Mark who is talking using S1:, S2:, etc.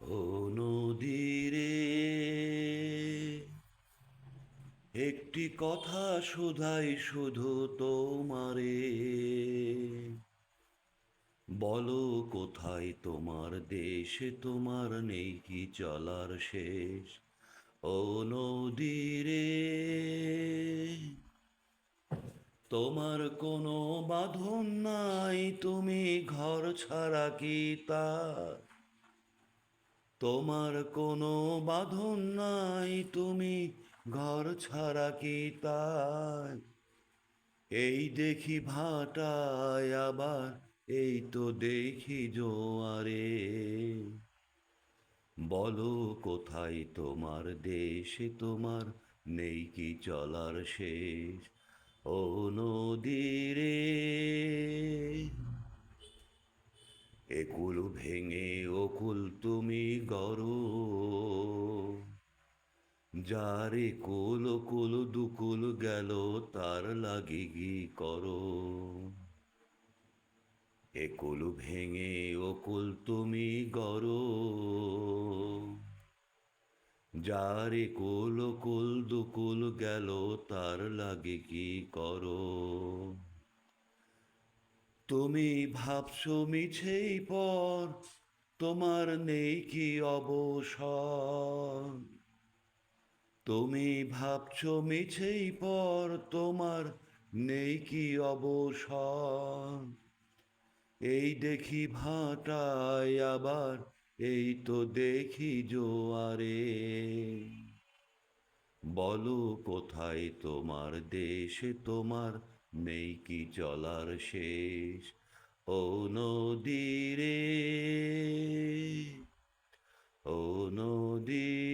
S1: ও নদীরে একটি কথা শুধাই শুধু তোমারে, বলো কোথায় তোমার দেশে, তোমার নেই কি চলার শেষ? ও নদীরে তোমার কোনো বাঁধন নাই, তুমি ঘর ছাড়া কি তার? তোমার কোনো বাঁধন নাই, তুমি ঘর ছাড়া কি তাই? এই দেখি ভাটায় আবার, এই তো দেখি জোয়ারে, বলো কোথায় তোমার দেশে, তোমার নেই কি চলার শেষ? ও নদীরে একুল ভেঙে ওকুল তুমি গড়ো, যারে কুল কুল দুকুল গেল তার লাগি কি করো? একুল ভেঙে ওকুল তুমি গড়ো, যারে কুল কুল দুকুল গেল তার লাগে কি করো? তুমি ভাবছো মিছেই পর, তোমার নেই কি অবসর? তুমি ভাবছো মিছেই পর, তোমার নেই কি অবসর? এই দেখি ভাটায় আবার, এই তো দেখি জোয়ারে, বলো কোথায় তোমার দেশে, তোমার নেই কি চলার শেষ? ও নদীরে, ও নদী